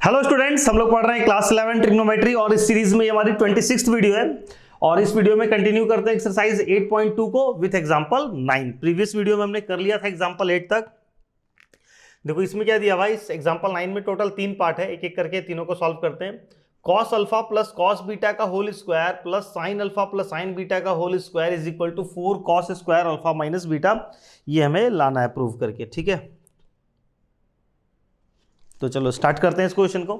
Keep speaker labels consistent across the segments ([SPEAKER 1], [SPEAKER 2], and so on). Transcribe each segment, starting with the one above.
[SPEAKER 1] Hello students, हम लोग पढ़ रहे हैं क्लास 11 ट्रिग्नोमेट्री और इस सीरीज में ये हमारी 26th वीडियो है और इस वीडियो में कंटिन्यू करते हैं एक्सरसाइज 8.2 को विथ एग्जांपल 9। प्रीवियस वीडियो में हमने कर लिया था एग्जांपल 8 तक। देखो इसमें क्या दिया भाई, इस एग्जांपल 9 में टोटल 3 पार्ट है, एक एक करके तीनों को सॉल्व करते हैं। Cos alpha plus cos beta का whole square plus sine alpha plus sine beta का whole square is equal to 4 cos square alpha minus beta, ये हमें लाना है प्रूव करके। ठीक है, तो चलो स्टार्ट करते हैं इस क्वेश्चन को।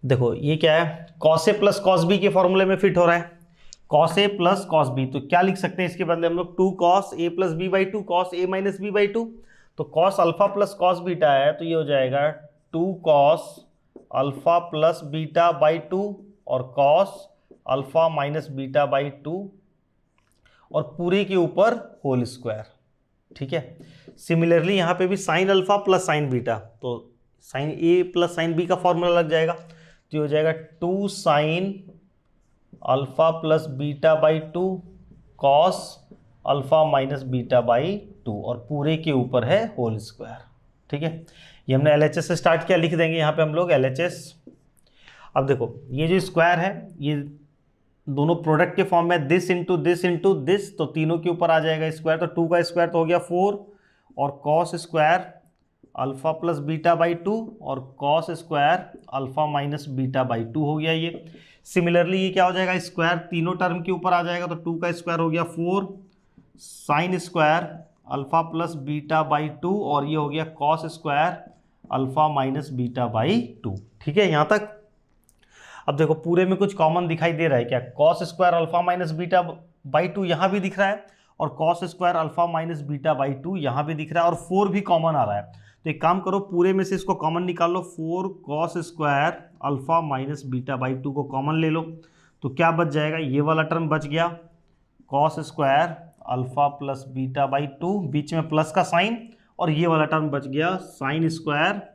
[SPEAKER 1] देखो ये क्या है, cos A plus cos B के फॉर्मूले में फिट हो रहा है। Cos A plus cos B, तो क्या लिख सकते हैं इसके बदले हम लोग 2 cos A plus B by 2 cos A minus B by 2। तो cos alpha plus cos beta है तो ये हो जाएगा 2 cos alpha plus beta by 2 और cos alpha minus beta by 2 और पूरे के ऊपर होल स्क्वायर। ठीक है, सिमिलरली यहाँ पे भी sign alpha plus sine beta, तो sine A plus sine B का फॉर्मूला लग जाएगा, तो ये हो जाएगा 2 sine alpha plus beta by 2 cos alpha minus beta by 2 और पूरे के ऊपर है होल स्क्वायर। ठीक है, ये हमने LHS से स्टार्ट किया, लिख देंगे यहाँ पे हम लोग LHS। अब देखो ये जो स्क्वायर है ये दोनों प्रोडक्ट के फॉर्म में दिस इंटू दिस, तो तीनों के ऊपर आ जाएगा स्क्वायर, तो 2 का स्क्वायर तो हो गया 4 और cos square alpha plus beta by 2 और cos square alpha minus beta by 2 हो गया ये। सिमिलरली ये क्या हो जाएगा, स्क्वायर तीनों टर्म के ऊपर आ जाएगा, तो 2 का स्क्वायर हो गया 4 sine square alpha plus beta by 2 और ये हो गया cos square alpha minus beta by 2। ठीक है यहाँ तक। अब देखो पूरे में कुछ कॉमन दिखाई दे रहा है क्या, cos square alpha minus beta by 2 यहाँ भी दिख रहा है और cos square alpha minus beta by 2 यहाँ भी दिख रहा है और 4 भी कॉमन आ रहा है। तो एक काम करो, पूरे में से इसको कॉमन निकाल लो, 4 cos square alpha minus beta by 2 को कॉमन ले लो, तो क्या बच जाएगा, ये वाला टर्म बच गया cos square alpha plus beta by 2, बीच में प्लस का साइन, और ये वाला टर्म बच गया sign square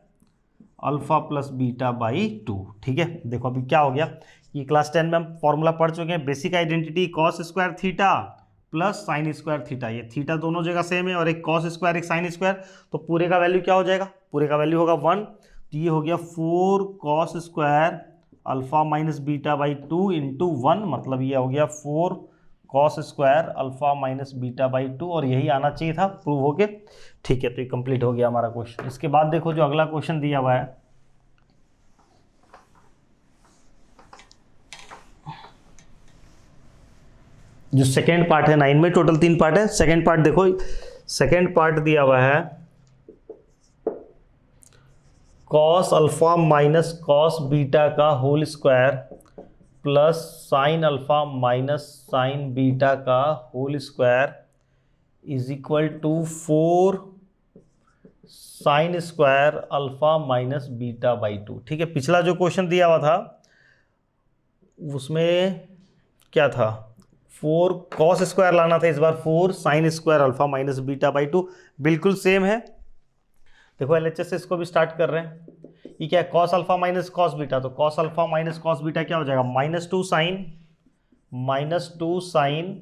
[SPEAKER 1] alpha plus beta by 2। ठीक है, देखो अभी क्या हो गया, ये क्लास 10 में हम फॉर्मूला पढ़ चुके हैं, basic identity cos square theta plus sine square theta, ये थीटा दोनों जगह सेम है और एक कॉस स्क्वायर एक साइन स्क्वायर, तो पूरे का वैल्यू क्या हो जाएगा, पूरे का वैल्यू होगा 1, तो ये हो गया 4 cos square alpha minus beta by 2 into 1, मतलब ये हो गया 4 cos square alpha minus beta by 2 और यही आना चाहिए था प्रूव हो के। ठीक है, तो ये कंप्लीट हो गया हमारा क्वेश्चन। इसके बाद देखो जो अगला क्वेश्चन दिया हुआ है, जो सेकेंड पार्ट है 9 में, टोटल 3 पार्ट है। सेकेंड पार्ट देखो, सेकेंड पार्ट दिया हुआ है cos alpha minus cos beta का whole square plus sine alpha minus sine beta का whole square is equal to 4 sine square alpha minus beta by 2। ठीक है, पिछला जो क्वेश्चन दिया हुआ था उसमें क्या था, 4 कॉस स्क्वायर लाना था, इस बार 4 sine square alpha minus beta by 2, बिल्कुल सेम है। देखो LHS से इसको भी स्टार्ट कर रहे हैं। ये क्या है, cos alpha minus cos beta, तो cos alpha minus cos beta क्या हो जाएगा, -2 sine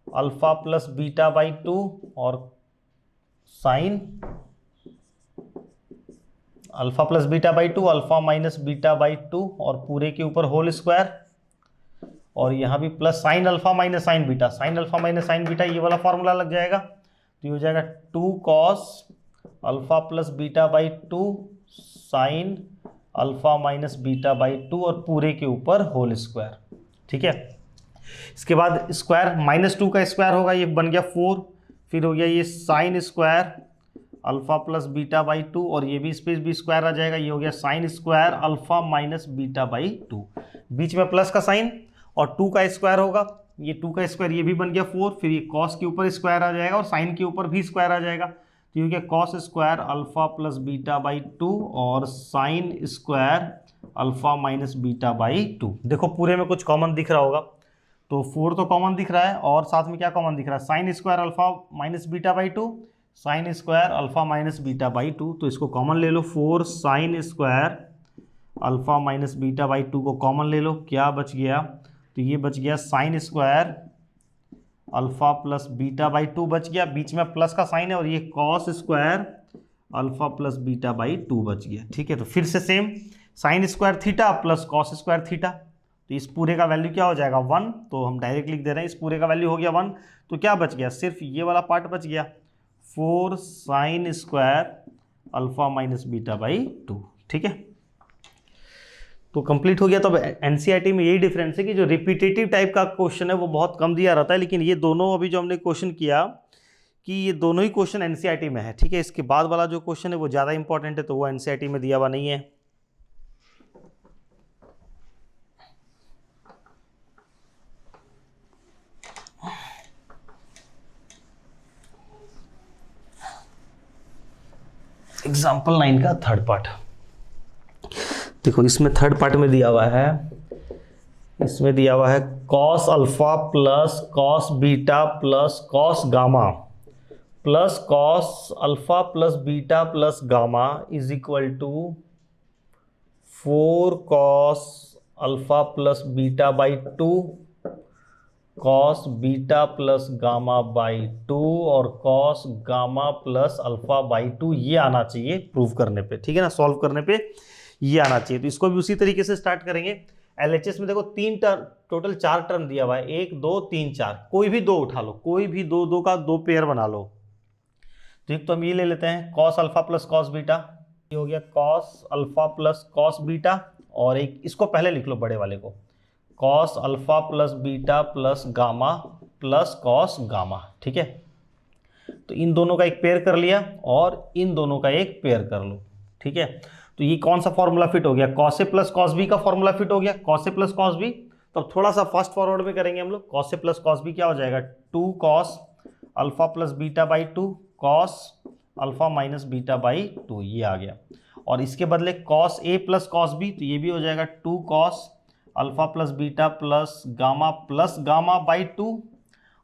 [SPEAKER 1] alpha plus beta by 2 और sine alpha plus beta by 2 alpha minus beta by 2 और पूरे के ऊपर होल स्क्वायर, और यहाँ भी plus sine alpha minus sine beta, sign alpha minus sine beta, ये वाला फॉर्मूला लग जाएगा, तो ये हो जाएगा 2 cos alpha plus beta by 2 sine alpha minus beta by 2 और पूरे के ऊपर होल स्क्वायर। ठीक है, इसके बाद स्क्वायर -2 का स्क्वायर होगा, ये बन गया 4, फिर हो गया ये sign square alpha plus beta by 2 और ये भी स्पेस भी स्क्वायर आ जाएगा, ये हो गया sign square alpha minus beta by 2, बीच में प्लस का साइन और 2 का स्क्वायर होगा, ये 2 का स्क्वायर ये भी बन गया 4, फिर ये कॉस के ऊपर स्क्वायर आ जाएगा और साइन के ऊपर भी स्क्वायर आ जाएगा, तो ये हो गया cos square alpha plus beta by 2 और sign square alpha minus beta by 2। देखो पूरे में कुछ कॉमन दिख रहा होगा, तो 4 तो कॉमन दिख रहा है और साथ में क्या कॉमन दिख रहा है, sign square alpha minus beta by 2 sign square alpha minus beta by 2, तो इसको कॉमन ले लो, 4 sine square alpha minus beta by 2 को कॉमन ले लो, क्या बच गया, तो ये बच गया sign square alpha plus beta by 2 बच गया, बीच में प्लस का साइन है और ये cos square alpha plus beta by 2 बच गया। ठीक है, तो फिर से same sine square theta plus cos square theta, तो इस पूरे का वैल्यू क्या हो जाएगा 1, तो हम डायरेक्ट लिख दे रहे हैं इस पूरे का वैल्यू हो गया 1, तो क्या बच गया, सिर्फ ये वाला पार्ट बच गया 4 sine square alpha minus beta by 2। ठीक है, तो कंप्लीट हो गया। तो एनसीईआरटी में यही डिफरेंस है कि जो रिपीटेटिव टाइप का क्वेश्चन है वो बहुत कम दिया रहता है, लेकिन ये दोनों अभी जो हमने क्वेश्चन किया कि ये दोनों ही क्वेश्चन एनसीईआरटी में है। ठीक है, इसके बाद वाला जो क्वेश्चन है वो ज़्यादा इंपॉर्टेंट है, तो वो एनसीईआरटी में दिया हुआ नहीं है। एग्जाम्पल 9 का थर्ड पार्ट देखो, इसमें थर्ड पार्ट में दिया हुआ है, इसमें दिया हुआ है cos alpha plus cos beta plus cos gamma plus cos alpha plus beta plus gamma is equal to 4 cos alpha plus beta by 2 cos beta plus gamma by 2 और cos gamma plus alpha by 2, ये आना चाहिए prove करने पे। ठीक है ना, solve करने पे ये आना चाहिए। तो इसको भी उसी तरीके से स्टार्ट करेंगे। एलएचएस में देखो 3 टर्म, टोटल 4 टर्म दिया हुआ है, 1 2 3 4, कोई भी 2 उठा लो, कोई भी दो का 2 पेयर बना लो। तो एक तो हम ये ले लेते हैं cos alpha plus cos beta, ये हो गया cos alpha plus cos beta, और एक इसको पहले लिख लो बड़े वाले को, cos alpha plus beta plus gamma plus cos gamma. ठीक है, तो इन दोनों का एक पेयर कर लिया और इन दोनों का एक पेयर कर लो। ठीक है, तो ये कौन सा फॉर्मूला फिट हो गया, cos A plus cos B का फॉर्मूला फिट हो गया, cos A plus cos B. तो अब थोड़ा सा फास्ट फॉरवर्ड में करेंगे हम लोग, cos A plus cos B क्या हो जाएगा 2 cos alpha plus beta by 2 cos alpha minus beta by 2, ये आ गया। और इसके बदले cos A plus cos B, तो ये भी हो जाएगा 2 cos alpha plus beta plus gamma by 2,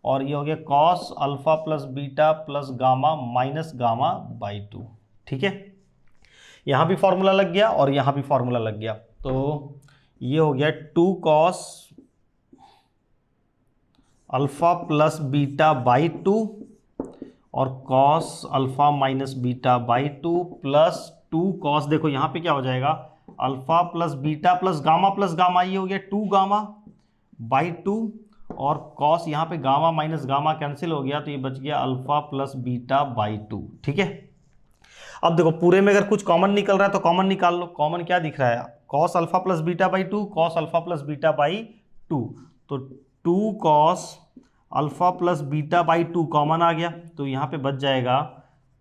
[SPEAKER 1] और ये हो गया cos alpha plus beta plus gamma minus gamma by 2। ठीक है, यहाँ भी फॉर्मूला लग गया और यहाँ भी फॉर्मूला लग गया, तो ये हो गया 2 cos alpha plus beta by 2 और cos alpha minus beta by 2 plus 2 cos, देखो यहाँ पे क्या हो जाएगा अल्फा प्लस गामा, ये हो गया 2 गामा बाई 2, और कॉस यहाँ पे गामा माइनस गामा कैंसिल हो गया, तो ये बच गया अल्फा प्लस बीटा बाई 2। ठीक है, अब देखो पूरे में अगर कुछ कॉमन निकल रहा है तो कॉमन निकाल लो। कॉमन क्या दिख रहा है, cos alpha plus beta by 2 cos alpha plus beta by 2, तो 2 cos alpha plus beta by 2 common आ गया, तो यहाँ पे बच जाएगा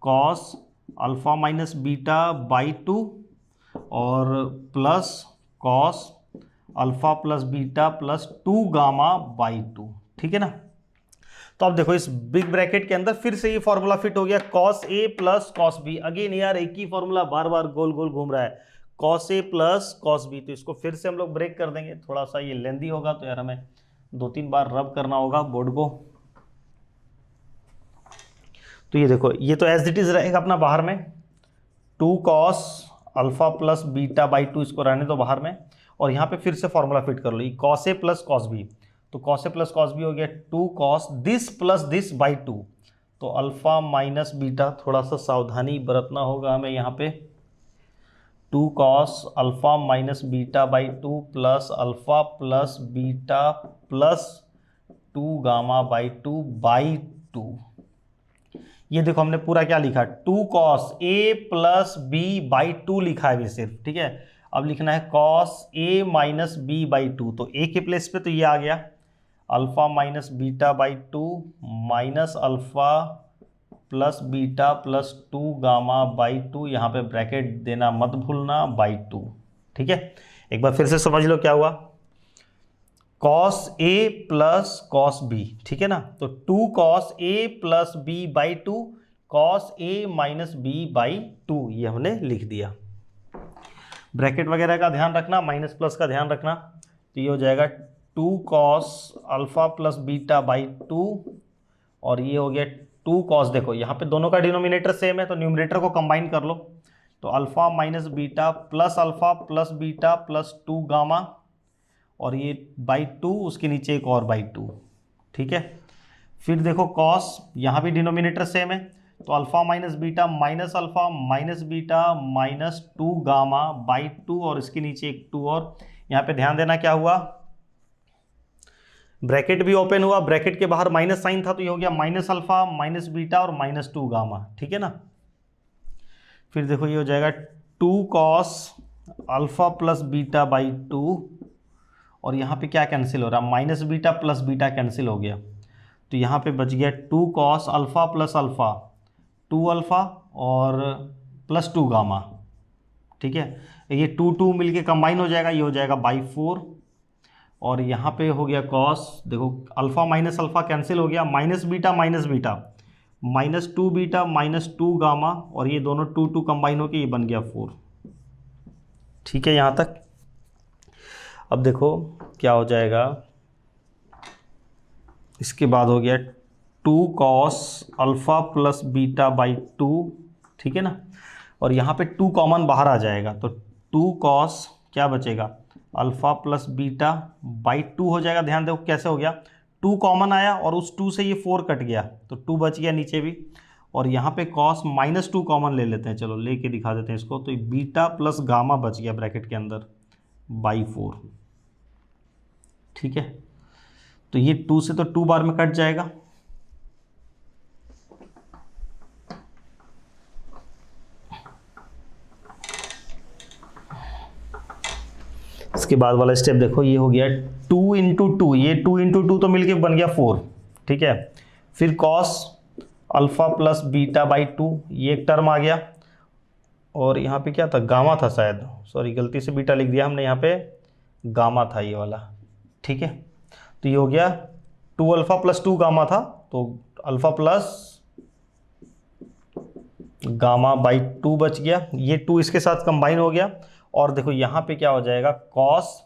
[SPEAKER 1] cos alpha minus beta by 2 और plus cos alpha plus beta plus 2 gamma by 2। ठीक है ना, तो अब देखो इस बिग ब्रैकेट के अंदर फिर से ये फॉर्मूला फिट हो गया cos A plus cos B. Again यार एक ही फॉर्मूला बार बार गोल गोल घूम रहा है, cos A plus cos B. तो इसको फिर से हम लोग ब्रेक कर देंगे, थोड़ा सा ये लेंदी होगा तो यार हमें 2-3 बार रब करना होगा बोर्ड को। तो ये देखो ये तो एज इट इज रहेगा अपना बाहर में, 2 cos alpha plus beta by 2, इसको रहने दो बाहर में, और यहाँ पे फिर से फॉर्मूला फिट कर लो, ये cos A plus cos B, तो cos A plus cos B हो गया 2 cos this plus this by 2, तो अल्फा माइनस बीटा, थोड़ा सा सावधानी बरतना होगा हमें यहाँ पे, 2 cos alpha minus beta by 2 plus alpha plus beta plus 2 gamma by 2 by 2। ये देखो हमने पूरा क्या लिखा, 2 cos A plus B by 2 लिखा है अभी सिर्फ। ठीक है, अब लिखना है cos A minus B by 2, तो ए के प्लेस पे तो ये आ गया alpha minus beta by 2 minus alpha plus beta plus 2 gamma by 2, यहाँ पे ब्रैकेट देना मत भूलना बाई 2। ठीक है, एक बार फिर से समझ लो क्या हुआ, cos A plus cos B. ठीक है ना, तो 2 cos A plus B by 2 cos A minus B by 2, ये हमने लिख दिया। ब्रैकेट वगैरह का ध्यान रखना, माइनस प्लस का ध्यान रखना, तो ये हो जाएगा 2 cos alpha plus beta by 2, और ये हो गया 2 कॉस, देखो यहाँ पे दोनों का डिनोमिनेटर सेम है तो न्यूमरेटर को कंबाइन कर लो, तो alpha minus beta plus alpha plus beta plus 2 gamma, और ये बाई 2 उसके नीचे एक और बाई 2। ठीक है, फिर देखो कॉस, यहाँ भी डिनोमिनेटर सेम है तो alpha minus beta minus alpha minus beta minus 2 gamma by 2, और इसके नीचे एक 2 और यहाँ पे ध्यान देना क्या हुआ, ब्रैकेट भी ओपन हुआ, ब्रैकेट के बाहर माइनस साइन था तो ये हो गया माइनस अल्फा माइनस बीटा और माइनस 2 गामा, ठीक है ना। फिर देखो ये हो जाएगा 2 cos alpha plus beta by 2, और यहाँ पे क्या कैंसिल हो रहा है, minus beta plus beta cancel हो गया, तो यहाँ पे बच गया 2 cos alpha plus alpha 2 alpha और प्लस 2 गामा, ठीक है। ये 2 2 मिलके कंबाइन हो जाएगा, ये हो जाएगा बाई 4, और यहाँ पे हो गया कॉस, देखो अल्फा माइनस अल्फा कैंसिल हो गया, minus beta minus 2 beta minus 2 gamma, और ये दोनों 2 2 कंबाइन होके ये बन गया 4, ठीक है यहाँ तक। अब देखो क्या हो जाएगा, इसके बाद हो गया 2 cos alpha plus beta by 2, ठीक है ना, और यहाँ पे 2 कॉमन बाहर आ जाएगा, तो 2 कॉस क्या बचेगा, अल्फा प्लस बीटा बाई 2 हो जाएगा। ध्यान देखो कैसे हो गया, 2 कॉमन आया और उस 2 से ये 4 कट गया, तो 2 बच गया नीचे भी, और यहाँ पे कॉस माइनस 2 कॉमन ले लेते हैं, चलो लेके दिखा देते हैं इसको, तो बीटा प्लस गामा बच गया ब्रैकेट के अंदर बाई 4, ठीक है। तो ये 2 से तो 2 बार में कट जाएगा, इसके बाद वाला स्टेप देखो, ये हो गया 2 इंटू 2, ये 2 इंटू 2 तो मिलके बन गया 4, ठीक है। फिर cos alpha plus beta by 2, ये एक टर्म आ गया, और यहाँ पे क्या था, गामा था शायद, सॉरी गलती से बीटा लिख दिया हमने, यहाँ पे गामा था ये वाला, ठीक है। तो ये हो गया 2 अल्फा प्लस 2 गामा था, तो अल्फा प्लस गामा बाई 2 बच गया, ये 2 इसके साथ कंबाइन हो गया, और देखो यहाँ पे क्या हो जाएगा, कॉस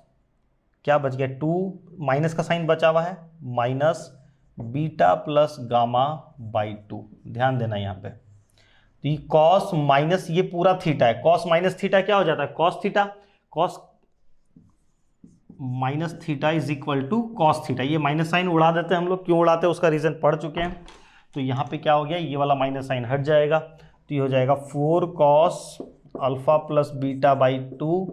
[SPEAKER 1] क्या बच गया, 2 माइनस का साइन बचा हुआ है, minus beta plus gamma by 2, ध्यान देना यहाँ पे। तो ये कॉस माइनस ये पूरा थीटा है, कॉस माइनस थीटा क्या हो जाता है, cos theta, cos minus theta is equal to cos theta, ये माइनस साइन उड़ा देते हैं हम लोग, क्यों उड़ाते हैं उसका रीजन पढ़ चुके हैं। तो यहाँ पे क्या हो गया, ये वाला माइनस साइन हट जाएगा, तो ये हो जाएगा 4 cos alpha plus beta by 2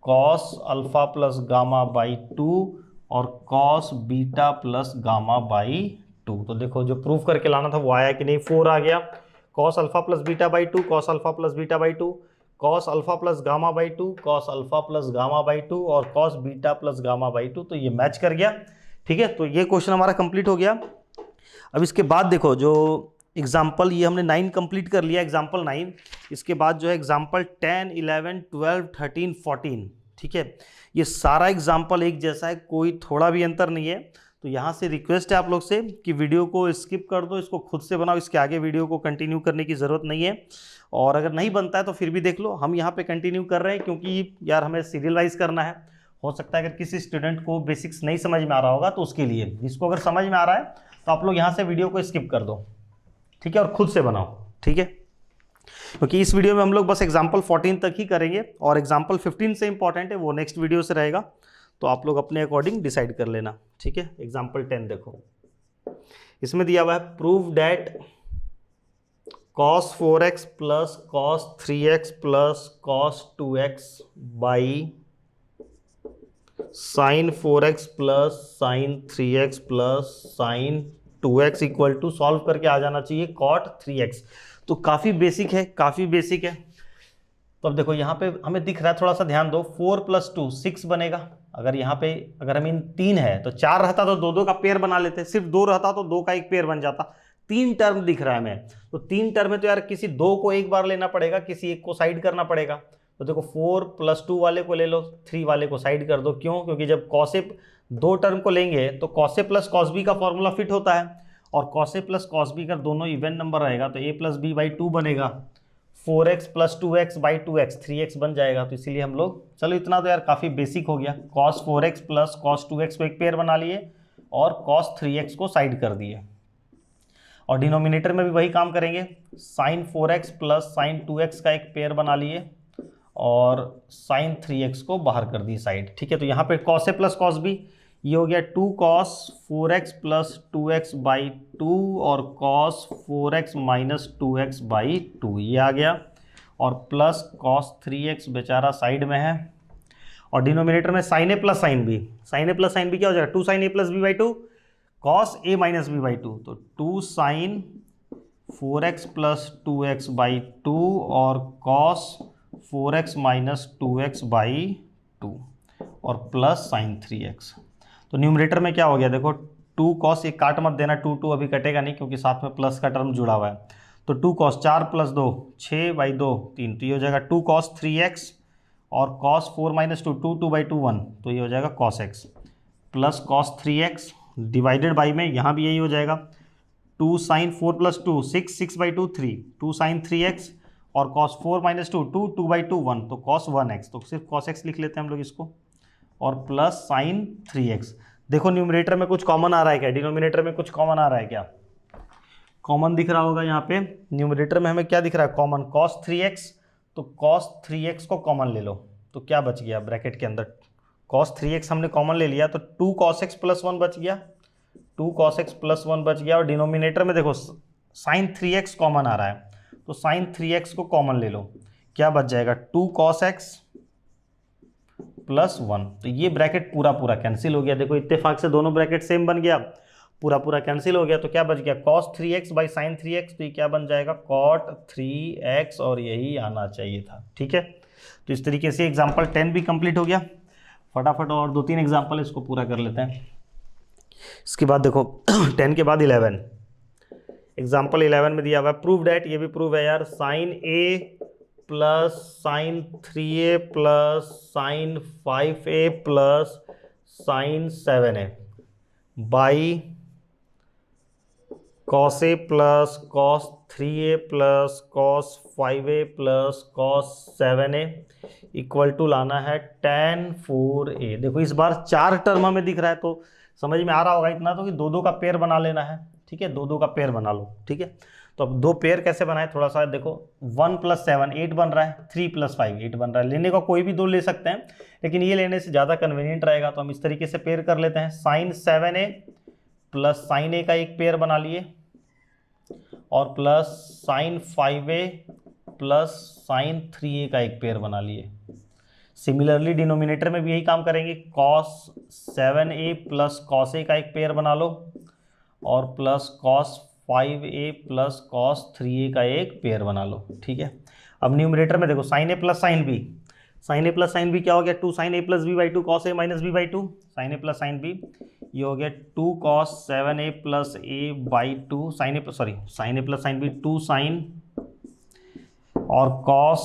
[SPEAKER 1] cos alpha plus gamma by 2 और cos beta plus gamma by 2। तो देखो जो प्रूफ करके लाना था वो आया कि नहीं, 4 आ गया, cos alpha plus beta by 2 cos alpha plus beta by 2 cos alpha plus gamma by 2 cos alpha plus gamma by 2 और cos beta plus gamma by 2, तो ये मैच कर गया, ठीक है। तो ये क्वेश्चन हमारा कंप्लीट हो गया। अब इसके बाद देखो जो एग्जाम्पल, ये हमने 9 कंप्लीट कर लिया, एग्जाम्पल 9, इसके बाद जो है एग्जाम्पल 10, 11, 12, 13, 14, ठीक है। ये सारा एग्जाम्पल एक जैसा है, कोई थोड़ा भी अंतर नहीं है। तो यहाँ से रिक्वेस्ट है आप लोग से कि वीडियो को स्किप कर दो, इसको खुद से बनाओ, इसके आगे वीडियो को कंटिन्यू करने की ज़रूरत नहीं है, और अगर नहीं बनता है तो फिर भी देख लो, हम यहाँ पे कंटिन्यू कर रहे हैं क्योंकि यार हमें सीरियल वाइज करना है। हो सकता है अगर किसी स्टूडेंट को बेसिक्स नहीं समझ में आ रहा होगा तो उसके लिए, जिसको अगर समझ में आ रहा है तो आप लोग यहाँ से वीडियो को स्किप कर दो, ठीक है, और खुद से बनाओ, ठीक है। क्योंकि इस वीडियो में हम लोग बस एग्जाम्पल 14 तक ही करेंगे, और एग्जाम्पल 15 से इंपॉर्टेंट है वो नेक्स्ट वीडियो से रहेगा, तो आप लोग अपने अकॉर्डिंग डिसाइड कर लेना, ठीक है। एग्जाम्पल 10 देखो, इसमें दिया हुआ है prove that cos 4x plus cos 3x plus cos 2x by sin 4x plus sin 3x plus sin 2x equal to, solve करके आ जाना चाहिए cot 3x। तो काफ़ी बेसिक है, काफ़ी बेसिक है। तो अब देखो यहाँ पे हमें दिख रहा है, थोड़ा सा ध्यान दो, 4 + 2 6 बनेगा। अगर यहाँ पे अगर हम इन 3 है तो 4 रहता तो 2 2 का पेयर बना लेते, सिर्फ 2 रहता तो 2 का एक पेयर बन जाता। 3 टर्म दिख रहा है हमें, तो 3 टर्म है तो यार किसी 2 को एक बार लेना पड़ेगा, किसी एक को साइड करना पड़ेगा। तो देखो 4 + 2 वाले को ले लो, 3 वाले को साइड कर दो। क्यों? क्योंकि जब कॉस 2 टर्म को लेंगे तो कॉस A + कॉस B का फॉर्मूला फिट होता है, और कॉस A + कॉस B का दोनों इवन नंबर रहेगा तो A + B/2 बनेगा, 4x + 2x/2x 3x बन जाएगा। तो इसीलिए हम लोग, चलो इतना तो यार काफ़ी बेसिक हो गया, cos 4x + cos 2x को एक पेयर बना लिए और cos 3x को साइड कर दिए, और डिनोमिनेटर में भी वही काम करेंगे, sin 4x + sin 2x का एक पेयर बना लिए और sin 3x को बाहर कर दिए साइड, ठीक है। तो यहाँ पे cos A + cos B, ये हो गया 2 cos 4x plus 2x by 2 और cos 4x minus 2x by 2 ये आ गया, और प्लस cos 3x बेचारा साइड में है, और डिनोमिनेटर में sine A plus sine B. Sine A plus sine B क्या हो जाएगा, 2 sin a plus B by 2 cos a minus B by 2, तो 2 sin 4x plus 2x by 2 और cos 4x minus 2x by 2 और plus sign 3x। तो numerator में क्या हो गया देखो, 2 cos, एक काट मत देना, 2 अभी कटेगा नहीं क्योंकि साथ में प्लस का टर्म जुड़ा हुआ है, तो 2 cos 4 प्लस 2 6 बाई 2 3, तो ये हो जाएगा 2 cos 3x और cos 4 माइनस 2 2 बाई 2 1, तो ये हो जाएगा cos x plus cos 3x divided by में यहाँ भी यही हो जाएगा 2 sin 4 plus 2 6 6 by 2 3 2 sin 3x और cos 4 माइनस 2 2 बाई 2 1, तो cos 1x, तो सिर्फ cos x लिख लेते हैं हम लोग इसको, और प्लस साइन 3x। देखो न्यूमरेटर में कुछ कॉमन आ रहा है क्या, डिनोमिनेटर में कुछ कॉमन आ रहा है क्या, कॉमन दिख रहा होगा यहाँ पे। न्यूमरेटर में हमें क्या दिख रहा है, कॉमन cos 3x, तो cos 3x को कॉमन ले लो, तो क्या बच गया ब्रैकेट के अंदर, cos 3x हमने कॉमन ले लिया तो 2 cos x प्लस 1 बच गया, 2 cos x प्लस 1 बच गया, और डिनोमिनेटर में देखो साइन 3x कॉमन आ रहा है, तो साइन 3x को कॉमन ले लो, क्या बच जाएगा 2 cos x प्लस 1, तो ये ब्रैकेट पूरा पूरा कैंसिल हो गया। देखो इत्तेफाक से दोनों ब्रैकेट सेम बन गया, पूरा पूरा कैंसिल हो गया, तो क्या बच गया cos 3x by sine 3x, तो ये क्या बन जाएगा cot 3x, और यही आना चाहिए था। ठीक है, तो इस तरीके से एग्जाम्पल 10 भी कंप्लीट हो गया। फटाफट और 2-3 एग्जाम्पल इसको पूरा कर लेते हैं। इसके बाद देखो 10 के बाद 11, एग्जाम्पल 11 में दिया हुआ है प्रूव डैट, ये भी प्रूव है यार, sine a plus sine 3a plus sine 5a plus sine 7a by cos a plus cos 3a plus cos 5a plus cos 7a equal to लाना है tan 4a। देखो इस बार 4 टर्म हमें दिख रहा है, तो समझ में आ रहा होगा इतना तो कि 2-2 का पेयर बना लेना है। ठीक है, 2-2 का पेयर बना लो। ठीक है, तो अब 2 पेयर कैसे बनाए, थोड़ा सा देखो, 1 प्लस 7 8 बन रहा है, 3 प्लस 5 8 बन रहा है, लेने का कोई भी 2 ले सकते हैं, लेकिन ये लेने से ज़्यादा कन्वीनियंट रहेगा, तो हम इस तरीके से पेयर कर लेते हैं। Sign 7a plus sine a का एक पेयर बना लिए, और plus sine 5a plus sine 3a का एक पेयर बना लिए। सिमिलरली डिनोमिनेटर में भी यही काम करेंगे, cos 7a plus cos a का एक पेयर बना लो, और plus cos 5a plus cos 3a का एक पेयर बना लो। ठीक है, अब न्यूमरेटर में देखो sine a plus sine b, sine a plus sine b क्या हो गया, 2 sin a plus b by 2 cos a minus b by 2, sine a plus sine b, ये हो गया 2 cos 7a plus a by 2, sine a plus sine b 2 sin और cos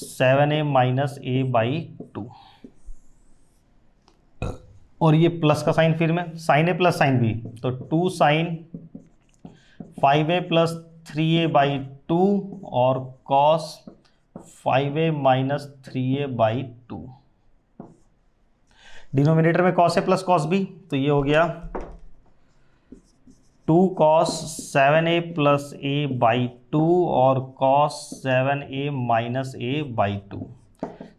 [SPEAKER 1] 7a minus a by 2, और ये plus का sine फिर में sine a plus sine b, तो 2 sin 5a plus 3a by 2 और cos 5a minus 3a by 2। Denominator में cos a plus cos b, तो ये हो गया 2 cos 7a plus a by 2 और cos 7a minus a by 2।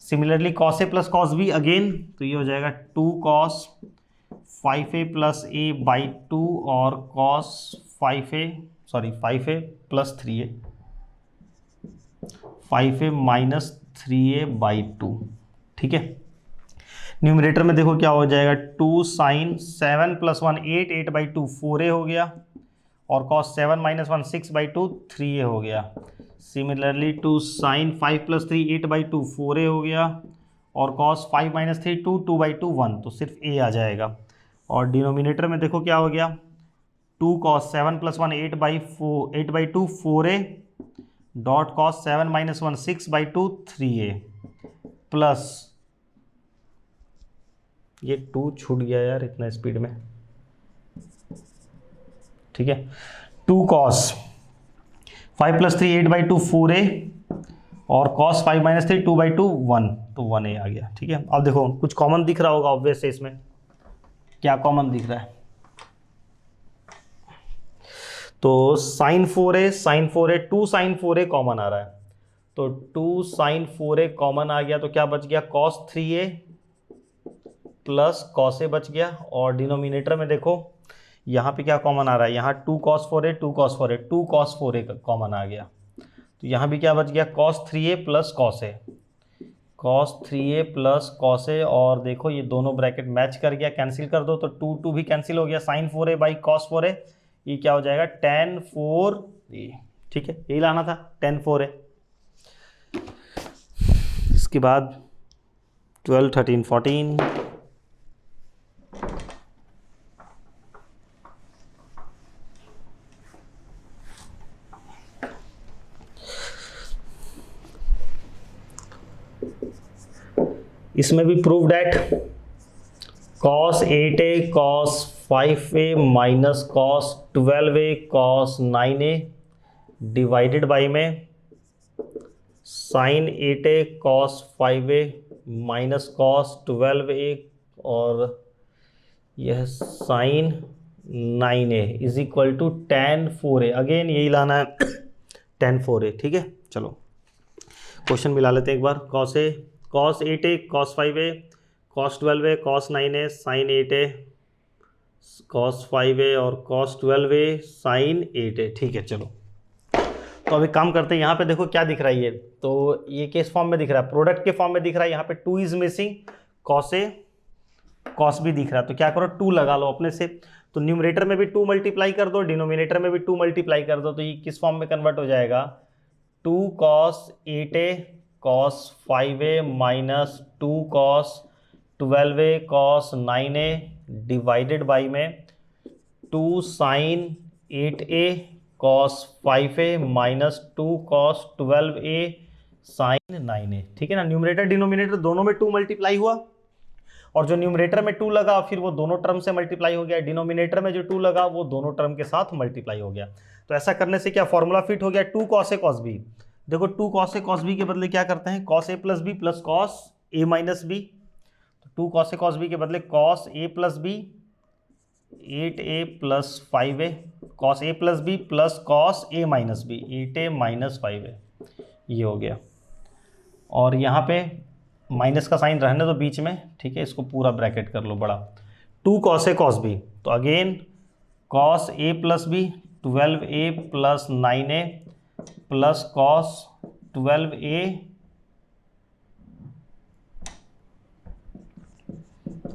[SPEAKER 1] Similarly cos a plus cos b again, तो ये हो जाएगा 2 cos 5a plus a by 2 और cos 5a plus 3a 5a minus 3a by 2। ठीक है, न्यूमरेटर में देखो क्या हो जाएगा, 2 sin 7 प्लस 1 8 8 बाई 2 4a हो गया, और cos 7 माइनस 1 6 बाई 2 3a हो गया। Similarly 2 sin 5 plus 3 8 by 2 4a हो गया, और cos 5 माइनस 3 2 2 बाई 2 1, तो सिर्फ a आ जाएगा। और डिनोमिनेटर में देखो क्या हो गया, 2 cos 7 plus 1 8 by 2 4a dot cos 7 minus 1 6 by 2 3a plus, ये 2 छूट गया यार इतना स्पीड में। ठीक है, 2 cos 5 प्लस 3 8 बाई 2 4a और cos 5 माइनस 3 2 बाई 2 1, तो 1a आ गया। ठीक है, अब देखो कुछ कॉमन दिख रहा होगा ऑब्वियस से, इसमें क्या कॉमन दिख रहा है, तो sin 4a 2 sin 4a common आ रहा है, तो 2 sin 4a कॉमन आ गया, तो क्या बच गया cos 3a plus cos A बच गया, और डिनोमिनेटर में देखो यहाँ पे क्या कॉमन आ रहा है, यहाँ 2 cos 4a 2 cos 4a 2 cos 4a common आ गया, तो यहाँ भी क्या बच गया cos 3a plus cos a, cos 3a plus cos a, और देखो ये दोनों ब्रैकेट मैच कर गया, कैंसिल कर दो तो 2 2 भी कैंसिल हो गया, sin 4a by cos 4a, ये क्या हो जाएगा tan 4a। ठीक है, यही लाना था tan 4a। इसके बाद 12 13 14, इसमें भी prove that cos 8a cos 5a minus cos 12a cos 9a divided by में sin 8a cos 5a minus cos 12a और यह sin 9a is equal to tan 4a। Again यही लाना है tan 4a। ठीक है, चलो क्वेश्चन मिला लेते हैं एक बार। cos 8a cos 5a cos 12a cos 9a sin 8a cos 5a और cos 12a sin 8a। ठीक है, चलो तो अभी काम करते हैं। यहाँ पे देखो क्या दिख रहा है, ये तो ये किस फॉर्म में दिख रहा है, प्रोडक्ट के फॉर्म में दिख रहा है। यहाँ पे 2 is missing, cos a cos b दिख रहा है, तो क्या करो 2 लगा लो अपने से, तो न्यूमरेटर में भी 2 मल्टीप्लाई कर दो, डिनोमिनेटर में भी 2 मल्टीप्लाई कर दो, तो ये किस फॉर्म में कन्वर्ट हो जाएगा 2 cos 8a cos 5a minus 2 cos 12a cos 9a divided by में 2 sin 8a cos 5a minus 2 cos 12a sin 9a। ठीक है ना, न्यूमरेटर डिनोमिनेटर दोनों में 2 मल्टीप्लाई हुआ, और जो न्यूमरेटर में 2 लगा फिर वो दोनों टर्म से मल्टीप्लाई हो गया, डिनोमिनेटर में जो 2 लगा वो दोनों टर्म के साथ मल्टीप्लाई हो गया। तो ऐसा करने से क्या फॉर्मूला फिट हो गया, 2 cos a cos b। देखो 2 cos a cos b के बदले क्या करते हैं, cos a plus B plus cos a minus B, तो 2 cos a cos b के बदले cos a plus B 8a plus 5a cos a plus B plus cos a minus B 8a minus 5a, ये हो गया। और यहाँ पे minus का साइन रहने दो बीच में, ठीक है, इसको पूरा ब्रैकेट कर लो बड़ा, 2 cos a cos b, तो again cos a plus B 12a plus 9a plus cos 12a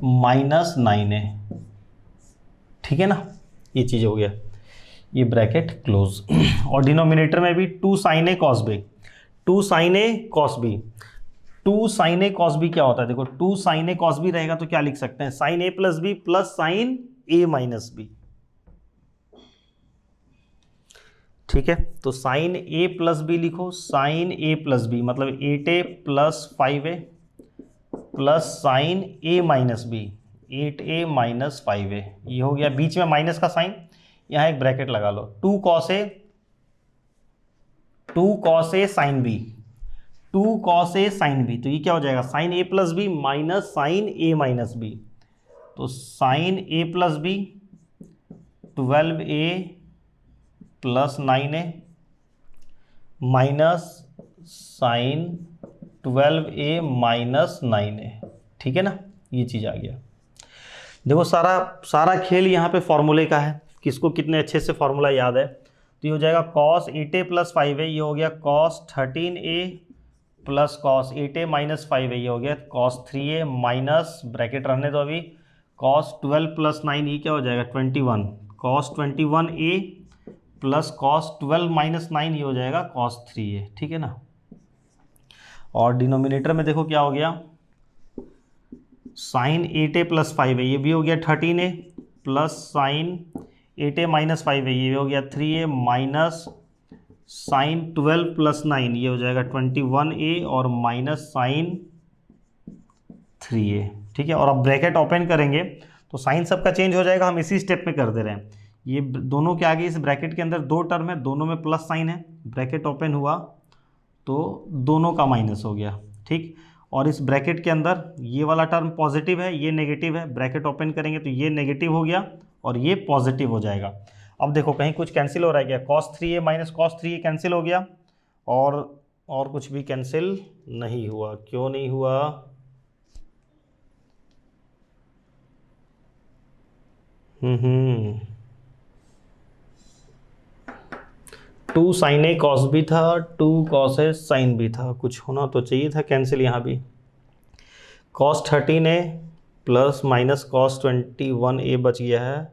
[SPEAKER 1] minus 9a। ठीक है ना, ये चीज हो गया, ये ब्रैकेट क्लोज। और डिनोमिनेटर में भी 2 sin a cos b 2 sin a cos b 2 sin a cos b क्या होता है, देखो 2 sin a cos b रहेगा तो क्या लिख सकते हैं, sin a plus B plus sin a minus B. ठीक है, तो sin a प्लस बी लिखो, sin a प्लस बी मतलब 8a plus 5a plus sin a minus B 8a minus 5a, ये हो गया। बीच में माइनस का साइन, यहाँ एक ब्रैकेट लगा लो, 2 cos a sin b 2 cos a sin b, तो ये क्या हो जाएगा sin a plus B minus sin a minus B, तो sin a plus B 12a plus 9a minus sine 12a minus 9a। ठीक है ना, ये चीज़ आ गया। देखो सारा खेल यहाँ पे फॉर्मूले का है, किसको कितने अच्छे से फॉर्मूला याद है, तो ये हो जाएगा cos 8a प्लस 5a, ये हो गया cos 13a plus cos 8a minus 5a, ये हो गया cos 3a माइनस ब्रैकेट रहने दो अभी cos 12 प्लस 9, ये क्या हो जाएगा 21 cos 21a plus cos 12 minus 9, ये हो जाएगा cos 3a। ठीक है ना, और डिनोमिनेटर में देखो क्या हो गया sin 8a प्लस 5a, ये भी हो गया 13a plus sin 8a minus 5a, ये हो गया 3a माइनस sin 12 प्लस 9, ये हो जाएगा 21a और माइनस sin 3a। ठीक है, और अब ब्रैकेट ओपन करेंगे तो साइन सबका चेंज हो जाएगा, हम इसी स्टेप में कर दे रहे हैं। ये दोनों के आगे इस ब्रैकेट के अंदर 2 टर्म है, दोनों में प्लस साइन है, ब्रैकेट ओपन हुआ तो दोनों का माइनस हो गया। ठीक, और इस ब्रैकेट के अंदर ये वाला टर्म पॉजिटिव है, ये नेगेटिव है, ब्रैकेट ओपन करेंगे तो ये नेगेटिव हो गया और ये पॉजिटिव हो जाएगा। अब देखो कहीं कुछ कैंसिल हो रहा है क्या, cos 3a minus cos 3a cancel हो गया, और कुछ भी कैंसिल नहीं हुआ। क्यों नहीं हुआ, two sine A cos B था, two cos A sine B था, कुछ होना तो चाहिए था कैंसिल यहाँ भी। Cos 13a plus minus cos 21a बच गया है।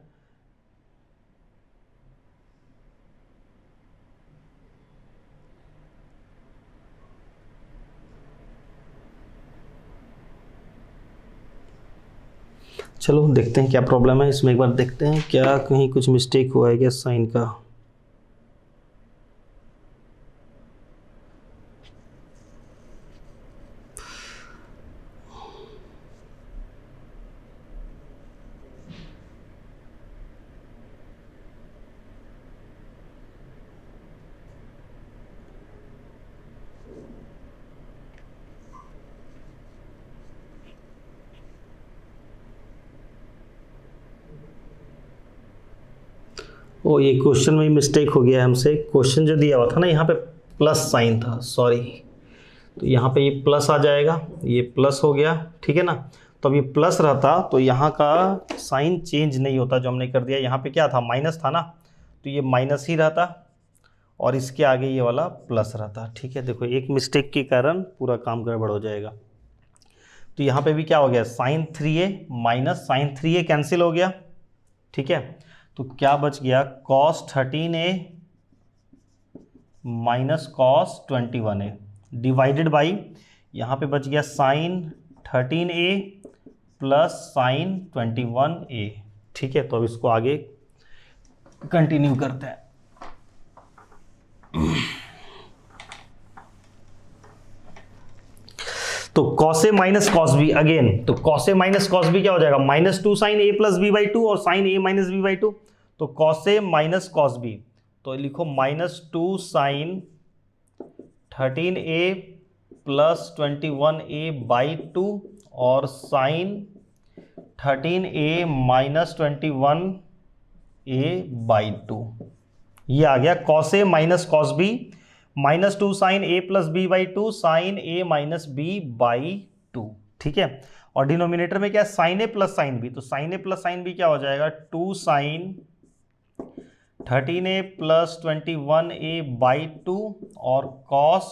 [SPEAKER 1] चलो देखते हैं क्या प्रॉब्लम है इसमें, एक बार देखते हैं क्या कहीं कुछ मिस्टेक हुआ है क्या साइन का। ओ ये क्वेश्चन में मिस्टेक हो गया है हमसे। क्वेश्चन जो दिया हुआ था ना यहाँ पे प्लस साइन था, सॉरी, तो यहाँ पे ये प्लस आ जाएगा, ये प्लस हो गया, ठीक है ना। तो अब ये प्लस रहता तो यहाँ का साइन चेंज नहीं होता, जो हमने कर दिया। यहाँ पे क्या था, माइनस था ना, तो ये माइनस ही रहता और इसके आगे ये वाला प्लस रहता, ठीक है। देखो एक मिस्टेक के कारण पूरा काम गड़बड़ हो जाएगा। तो यहाँ पे भी क्या हो गया, sign 3a minus sign 3a cancel हो गया, ठीक है। तो क्या बच गया, cos 13a minus cos 21a divided by, यहाँ पे बच गया sign 13a plus sign 21a, ठीक है। तो अब इसको आगे कंटिन्यू करते हैं। तो cos A minus cos B again, तो cos A minus cos B क्या हो जाएगा, minus 2 sine A plus B by 2 और sine A minus B by 2। तो cos A minus cos B, तो लिखो minus 2 sign 13a plus 21a by 2 और sign 13a minus 21a by 2। ये आ गया cos A minus cos B minus 2 sine A plus B by 2 sine A minus B by 2, ठीक है। और denominator में क्या है, sine A plus sine B, तो sine A plus sine B क्या हो जाएगा, 2 sign 13a plus 21a by 2 और cos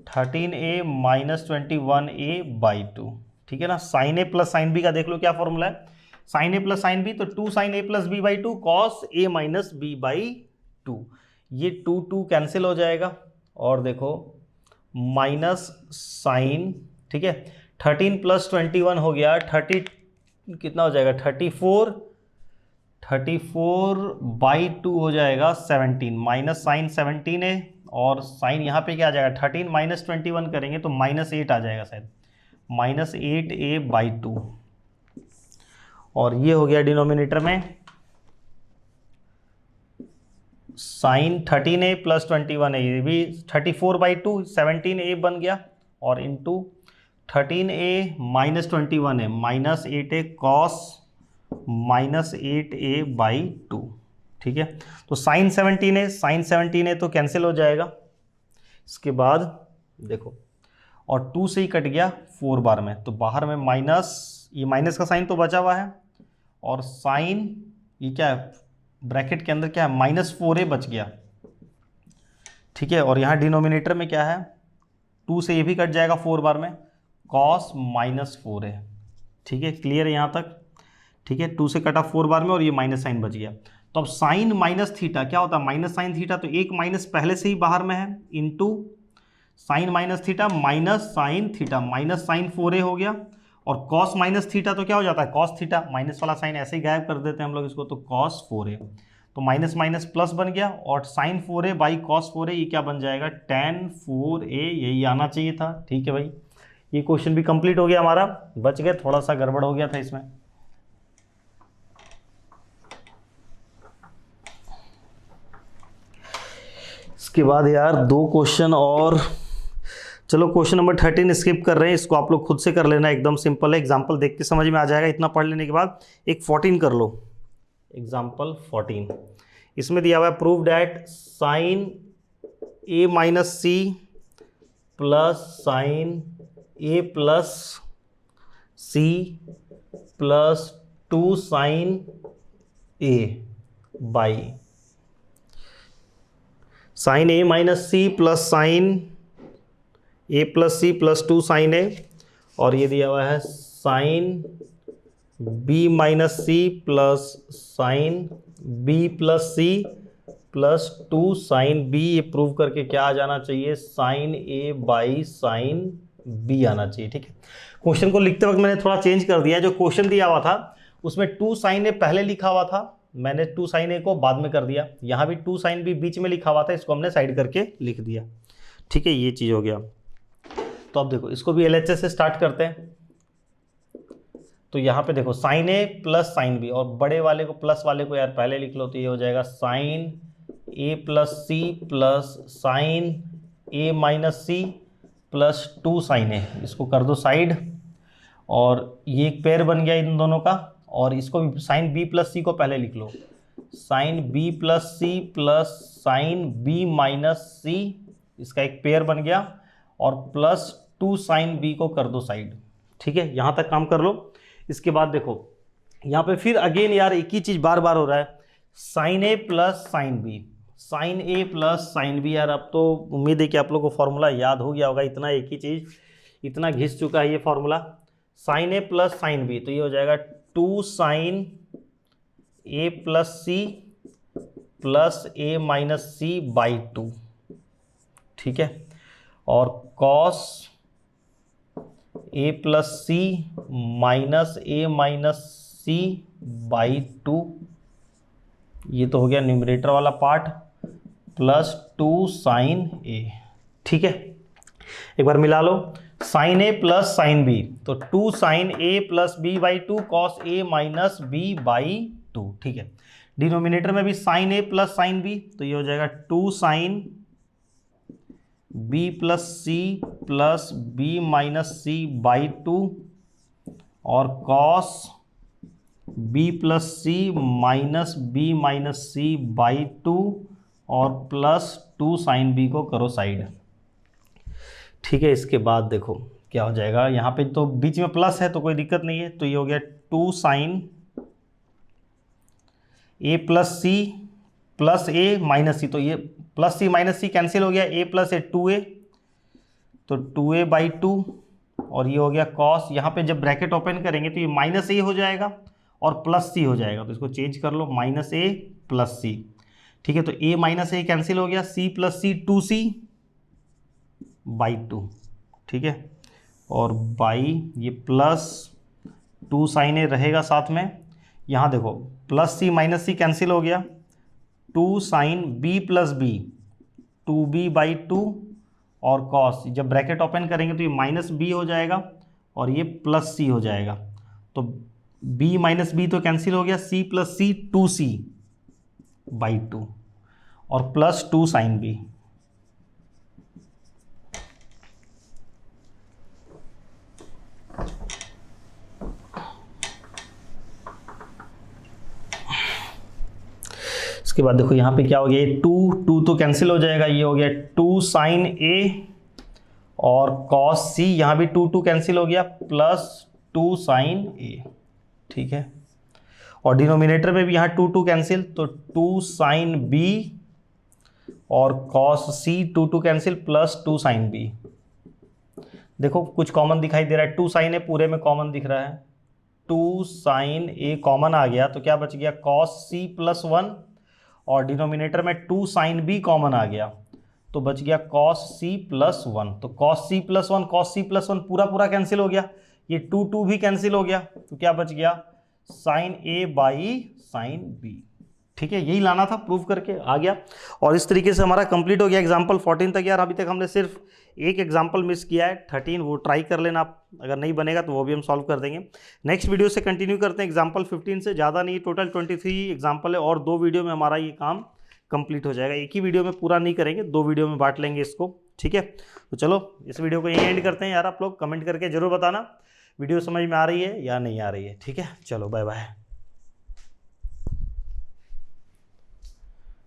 [SPEAKER 1] 13a minus 21a by 2, ठीक है ना। Sine A plus sine B का देख लो क्या फॉर्मूला है, sine A plus sine B, तो 2 sine A plus B by 2 cos A minus B by 2, ये 2 कैंसिल हो जाएगा। और देखो माइनस साइन, ठीक है, 13 प्लस 21 हो गया 30, कितना हो जाएगा 34 बाई 2 हो जाएगा 17, माइनस साइन 17 है और साइन यहाँ पे क्या आ जाएगा 13 माइनस 21 करेंगे तो माइनस 8 आ जाएगा शायद, माइनस 8a बाई 2। और ये हो गया डिनोमिनेटर में साइन 13a प्लस 21 है, ये भी 34 बाई 2 17a बन गया और इंटू 13a माइनस 21 है minus 8a cos minus 8a by 2, ठीक है। तो साइन 17a तो कैंसिल हो जाएगा। इसके बाद देखो और 2 से ही कट गया 4 बार में, तो बाहर में माइनस, ये माइनस का साइन तो बचा हुआ है और साइन ये क्या है ब्रैकेट के अंदर क्या है माइनस 4a बच गया, ठीक है। और यहाँ डिनोमिनेटर में क्या है 2 से ये भी कट जाएगा 4 बार में, कॉस माइनस 4a, ठीक है। क्लियर है यहाँ तक, ठीक है। 2 से कटा 4 बार में और ये माइनस साइन बच गया। तो अब साइन माइनस थीटा क्या होता है, माइनस साइन थीटा, तो एक माइनस पहले से ही बाहर में है, into sine minus theta minus sine theta, minus sine 4a हो गया। और कॉस माइनस थीटा तो क्या हो जाता है कॉस थीटा, माइनस वाला साइन ऐसे ही गायब कर देते हैं हम लोग इसको, तो कॉस 4a, तो माइनस माइनस प्लस बन गया और sign 4a by cos 4a ये क्या बन जाएगा tan 4a, यही आना चाहिए था, ठीक है भाई। ये क्वेश्चन भी कंप्लीट हो गया हमारा, बच गए, थोड़ा सा गड़बड़ हो गया था इसमें। इसके बाद यार 2 क्वेश्चन और, चलो क्वेश्चन नंबर 13 स्किप कर रहे हैं, इसको आप लोग खुद से कर लेना, एकदम सिंपल है, एग्जाम्पल देख के समझ में आ जाएगा, इतना पढ़ लेने के बाद। एक 14 कर लो, एग्जाम्पल 14, इसमें दिया हुआ है prove that sine a minus C plus sine a plus C plus 2 sine A by sine A minus C plus sine A plus C plus 2 sine A, और ये दिया हुआ है sine B minus C plus sine B plus C plus 2 sine B. ये prove करके क्या आ जाना चाहिए, sine A by sine B आना चाहिए। ठीक है, क्वेश्चन को लिखते वक्त मैंने थोड़ा चेंज कर दिया। जो क्वेश्चन दिया हुआ था उसमें 2 साइन ए पहले लिखा हुआ था, मैंने 2 साइन ए को बाद में कर दिया। यहाँ भी 2 साइन बी बीच में लिखा हुआ था, इसको हमने साइड करके लिख दिया। ठीक है, ये चीज़ हो गया। तो अब देखो इसको भी LHS से स्टार्ट करते हैं। तो यहाँ पे देखो sign A plus sine B, और बड़े वाले को प्लस वाले को यार पहले लिख लो, तो ये हो जाएगा sign A plus C plus sine A minus C plus 2 sine ए। इसको कर दो साइड, और ये एक पेयर बन गया इन दोनों का। और इसको भी साइन बी प्लस सी को पहले लिख लो, sine B plus C plus sine B minus C, इसका एक पेयर बन गया, और प्लस 2 साइन बी को कर दो साइड। ठीक है, यहाँ तक काम कर लो। इसके बाद देखो यहाँ पे फिर अगेन यार एक ही चीज़ बार बार हो रहा है, sine A plus sine B, sine A plus sine B. यार अब तो उम्मीद है कि आप लोगों को फॉर्मूला याद हो गया होगा, इतना एक ही चीज़ इतना घिस चुका है ये formula. Sine A plus sine B, तो ये हो जाएगा 2 sine A plus C plus A minus C by 2। ठीक है, और cos A plus C minus A minus C by 2, ये तो हो गया न्यूमरेटर वाला पार्ट, प्लस 2 साइन ए। ठीक है, एक बार मिला लो, sine A plus sine B, तो 2 sine A plus B by 2 cos A minus B by 2। ठीक है, डिनोमिनेटर में भी sine A plus sine B, तो ये हो जाएगा 2 sine B plus C plus B minus C by 2, और cos B plus C minus B minus C by 2, और प्लस 2 साइन बी को करो साइड। ठीक है, इसके बाद देखो क्या हो जाएगा, यहाँ पे तो बीच में प्लस है तो कोई दिक्कत नहीं है, तो ये हो गया 2 sine A plus C plus A minus सी, तो ये plus C minus C cancel हो गया, ए प्लस ए 2a, तो 2a बाई 2, और ये हो गया कॉस। यहाँ पे जब ब्रैकेट ओपन करेंगे तो ये माइनस ए हो जाएगा और प्लस सी हो जाएगा, तो इसको चेंज कर लो, माइनस ए प्लस सी। ठीक है, तो ए माइनस ए कैंसिल हो गया, C plus C 2c by 2। ठीक है, और बाई ये प्लस 2 साइन ए रहेगा साथ में। यहाँ देखो plus C minus C cancel हो गया, 2 sine B plus B 2b by 2, और कॉस जब ब्रैकेट ओपन करेंगे तो ये माइनस बी हो जाएगा और ये प्लस सी हो जाएगा, तो b माइनस बी तो कैंसिल हो गया, c plus C 2c by 2, और प्लस 2 साइन बी। इसके बाद देखो यहाँ पे क्या हो गया, ये 2 तो कैंसिल हो जाएगा, ये हो गया 2 साइन ए और कॉस सी, यहाँ भी 2 कैंसिल हो गया, प्लस 2 साइन ए। ठीक है, और डिनोमिनेटर में भी यहाँ 2 कैंसिल, तो 2 साइन बी और कॉस सी 2 कैंसिल, प्लस 2 साइन बी। देखो कुछ कॉमन दिखाई दे रहा है, 2 साइन ए पूरे में कॉमन दिख रहा है, 2 साइन ए कॉमन आ गया, तो क्या बच गया कॉस सी प्लस 1, और डिनोमिनेटर में 2 साइन बी कॉमन आ गया, तो बच गया कॉस सी प्लस 1। तो cos C plus 1 cos C plus 1 पूरा कैंसिल हो गया, ये 2 भी कैंसिल हो गया, तो क्या बच गया sine A by sine B. ठीक है, यही लाना था, प्रूव करके आ गया। और इस तरीके से हमारा कंप्लीट हो गया एग्जाम्पल 14 तक। यार अभी तक हमने सिर्फ एक एग्जाम्पल मिस किया है 13, वो ट्राई कर लेना आप, अगर नहीं बनेगा तो वो भी हम सॉल्व कर देंगे। नेक्स्ट वीडियो से कंटिन्यू करते हैं एग्जाम्पल 15 से, ज़्यादा नहीं, टोटल 23 एग्जाम्पल है, और 2 वीडियो में हमारा ये काम कंप्लीट हो जाएगा। एक ही वीडियो में पूरा नहीं करेंगे, 2 वीडियो में बांट लेंगे इसको। ठीक है, तो चलो इस वीडियो को यहीं एंड करते हैं। यार आप लोग कमेंट करके जरूर बताना वीडियो समझ में आ रही है या नहीं आ रही है। ठीक है, चलो बाय बाय।